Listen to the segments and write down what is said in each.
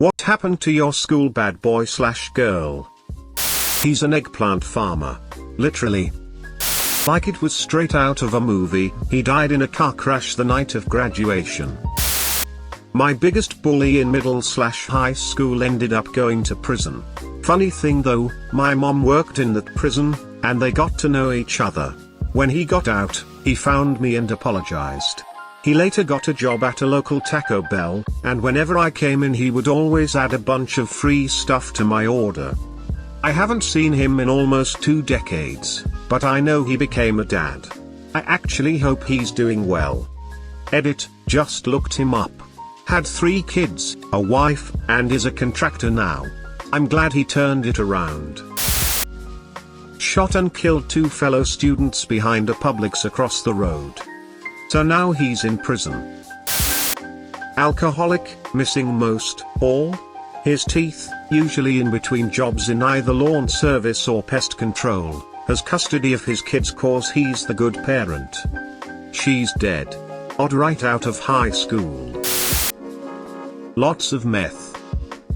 What happened to your school bad boy / girl? He's an eggplant farmer. Literally. Like it was straight out of a movie, he died in a car crash the night of graduation. My biggest bully in middle / high school ended up going to prison. Funny thing though, my mom worked in that prison, and they got to know each other. When he got out, he found me and apologized. He later got a job at a local Taco Bell, and whenever I came in he would always add a bunch of free stuff to my order. I haven't seen him in almost 2 decades, but I know he became a dad. I actually hope he's doing well. Edit, just looked him up. Had 3 kids, a wife, and is a contractor now. I'm glad he turned it around. Shot and killed 2 fellow students behind a Publix across the road. So now he's in prison. Alcoholic, missing most, all his teeth, usually in between jobs in either lawn service or pest control, has custody of his kids cause he's the good parent. She's dead. Odd right out of high school. Lots of meth.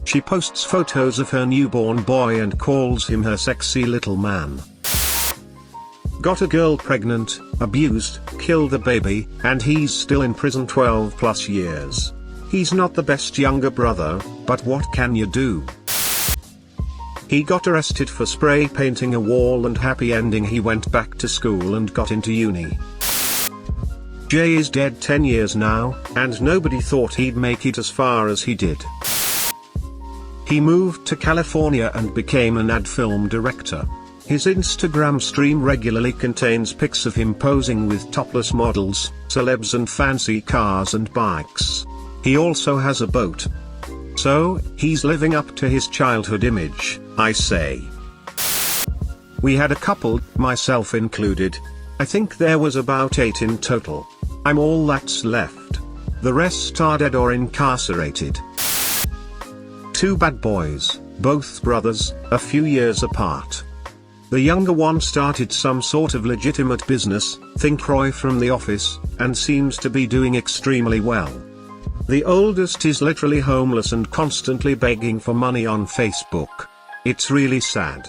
She posts photos of her newborn boy and calls him her sexy little man. Got a girl pregnant, abused, killed a baby, and he's still in prison 12+ years. He's not the best younger brother, but what can you do? He got arrested for spray painting a wall, and happy ending, he went back to school and got into uni. Jay is dead 10 years now, and nobody thought he'd make it as far as he did. He moved to California and became an ad film director. His Instagram stream regularly contains pics of him posing with topless models, celebs and fancy cars and bikes. He also has a boat. So, he's living up to his childhood image, I say. We had a couple, myself included. I think there was about 8 in total. I'm all that's left. The rest are dead or incarcerated. 2 bad boys, both brothers, a few years apart. The younger one started some sort of legitimate business, think Roy from The Office, and seems to be doing extremely well. The oldest is literally homeless and constantly begging for money on Facebook. It's really sad.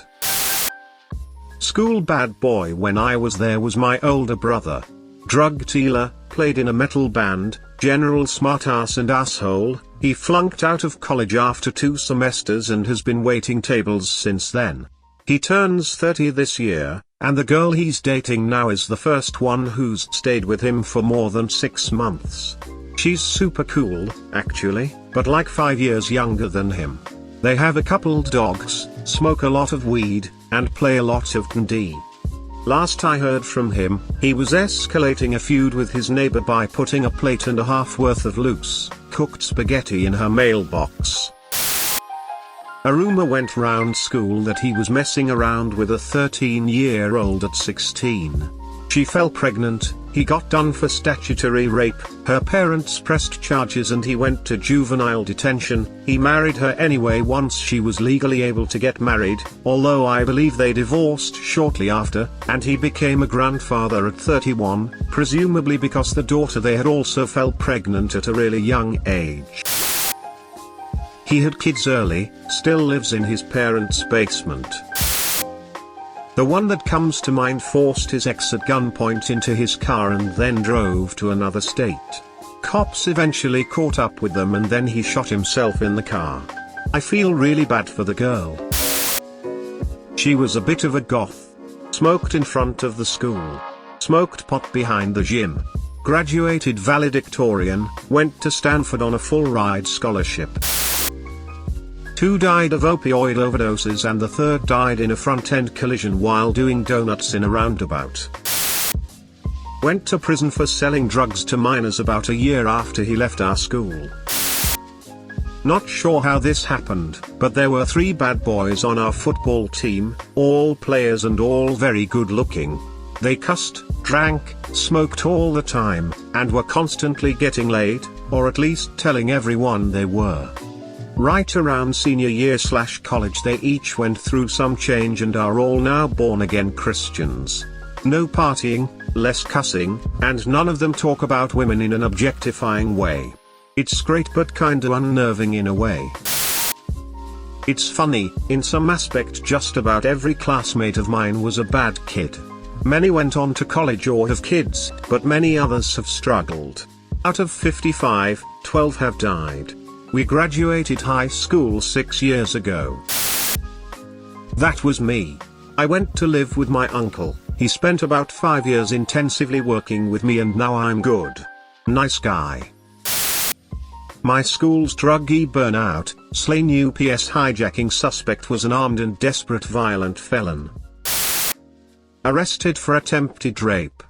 School bad boy when I was there was my older brother. Drug dealer, played in a metal band, general smartass and asshole. He flunked out of college after 2 semesters and has been waiting tables since then. He turns 30 this year, and the girl he's dating now is the first one who's stayed with him for more than 6 months. She's super cool, actually, but like 5 years younger than him. They have a couple dogs, smoke a lot of weed, and play a lot of D&D. Last I heard from him, he was escalating a feud with his neighbor by putting a plate and a half worth of loose, cooked spaghetti in her mailbox. A rumor went round school that he was messing around with a 13-year-old at 16. She fell pregnant, he got done for statutory rape, her parents pressed charges and he went to juvenile detention. He married her anyway once she was legally able to get married, although I believe they divorced shortly after, and he became a grandfather at 31, presumably because the daughter they had also fell pregnant at a really young age. He had kids early, still lives in his parents' basement. The one that comes to mind forced his ex at gunpoint into his car and then drove to another state. Cops eventually caught up with them and then he shot himself in the car. I feel really bad for the girl. She was a bit of a goth. Smoked in front of the school. Smoked pot behind the gym. Graduated valedictorian, went to Stanford on a full ride scholarship. 2 died of opioid overdoses and the 3rd died in a front-end collision while doing donuts in a roundabout. Went to prison for selling drugs to minors about a year after he left our school. Not sure how this happened, but there were 3 bad boys on our football team, all players and all very good looking. They cussed, drank, smoked all the time, and were constantly getting laid, or at least telling everyone they were. Right around senior year / college they each went through some change and are all now born-again Christians. No partying, less cussing, and none of them talk about women in an objectifying way. It's great but kinda unnerving in a way. It's funny, in some aspect just about every classmate of mine was a bad kid. Many went on to college or have kids, but many others have struggled. Out of 55, 12 have died. We graduated high school 6 years ago. That was me. I went to live with my uncle. He spent about 5 years intensively working with me and now I'm good. Nice guy. My school's druggie burnout, slain UPS hijacking suspect was an armed and desperate violent felon. Arrested for attempted rape.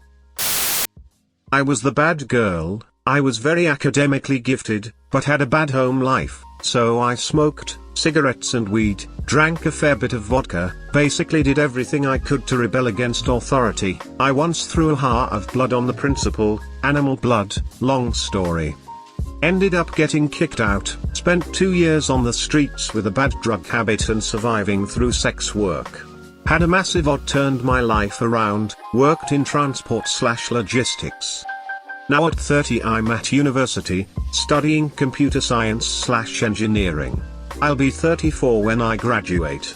I was the bad girl. I was very academically gifted, but had a bad home life, so I smoked cigarettes and weed, drank a fair bit of vodka, basically did everything I could to rebel against authority. I once threw a jar of blood on the principal, animal blood, long story. Ended up getting kicked out, spent 2 years on the streets with a bad drug habit and surviving through sex work. Had a massive odd turned my life around, worked in transport/logistics. Now at 30 I'm at university, studying computer science/engineering. I'll be 34 when I graduate.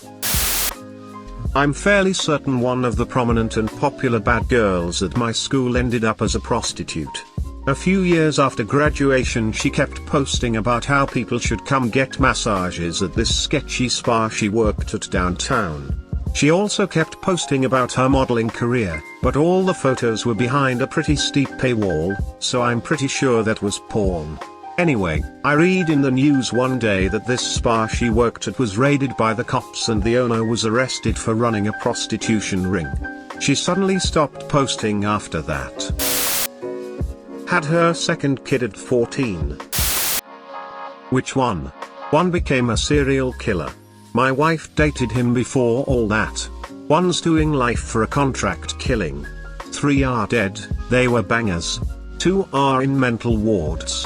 I'm fairly certain one of the prominent and popular bad girls at my school ended up as a prostitute. A few years after graduation she kept posting about how people should come get massages at this sketchy spa she worked at downtown. She also kept posting about her modeling career, but all the photos were behind a pretty steep paywall, so I'm pretty sure that was porn. Anyway, I read in the news one day that this spa she worked at was raided by the cops and the owner was arrested for running a prostitution ring. She suddenly stopped posting after that. Had her second kid at 14. Which one? One became a serial killer. My wife dated him before all that. One's doing life for a contract killing. 3 are dead, they were bangers. 2 are in mental wards.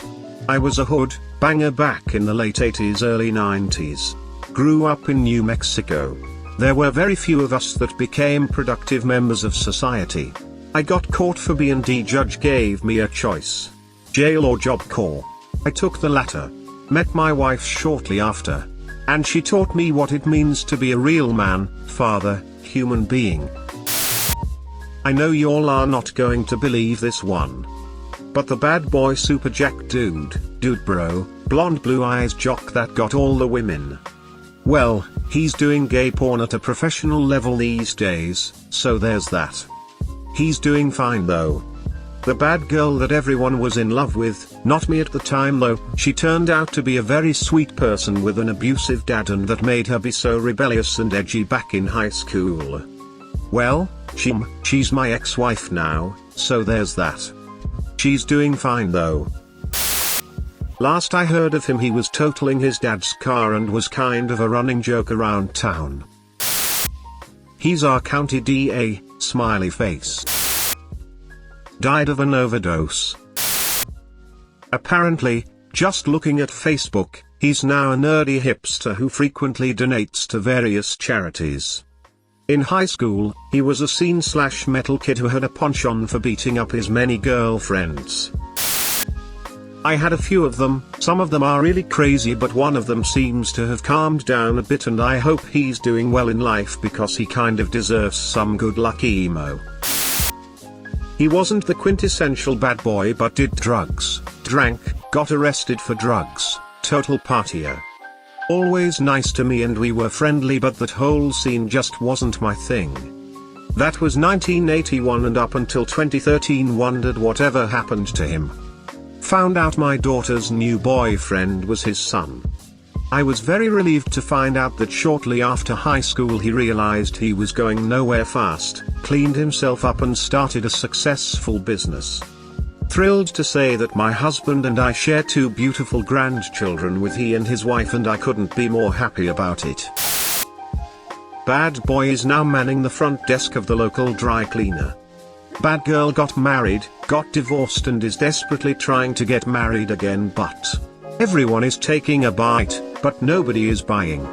I was a hood banger back in the late 80s early 90s. Grew up in New Mexico. There were very few of us that became productive members of society. I got caught for B&D. Judge gave me a choice. Jail or Job Corps. I took the latter. Met my wife shortly after. And she taught me what it means to be a real man, father, human being. I know y'all are not going to believe this one. But the bad boy super jack dude bro, blonde blue eyes jock that got all the women. Well, he's doing gay porn at a professional level these days, so there's that. He's doing fine though. The bad girl that everyone was in love with, not me at the time though, she turned out to be a very sweet person with an abusive dad and that made her be so rebellious and edgy back in high school. Well, she's my ex-wife now, so there's that. She's doing fine though. Last I heard of him he was totaling his dad's car and was kind of a running joke around town. He's our county DA, smiley face. Died of an overdose. Apparently, just looking at Facebook, he's now a nerdy hipster who frequently donates to various charities. In high school, he was a scene/metal kid who had a penchant for beating up his many girlfriends. I had a few of them, some of them are really crazy but one of them seems to have calmed down a bit and I hope he's doing well in life because he kind of deserves some good luck emo. He wasn't the quintessential bad boy but did drugs, drank, got arrested for drugs, total partier. Always nice to me and we were friendly but that whole scene just wasn't my thing. That was 1981 and up until 2013 wondered whatever happened to him. Found out my daughter's new boyfriend was his son. I was very relieved to find out that shortly after high school he realized he was going nowhere fast, cleaned himself up and started a successful business. Thrilled to say that my husband and I share 2 beautiful grandchildren with he and his wife and I couldn't be more happy about it. Bad boy is now manning the front desk of the local dry cleaner. Bad girl got married, got divorced and is desperately trying to get married again but everyone is taking a bite, but nobody is buying.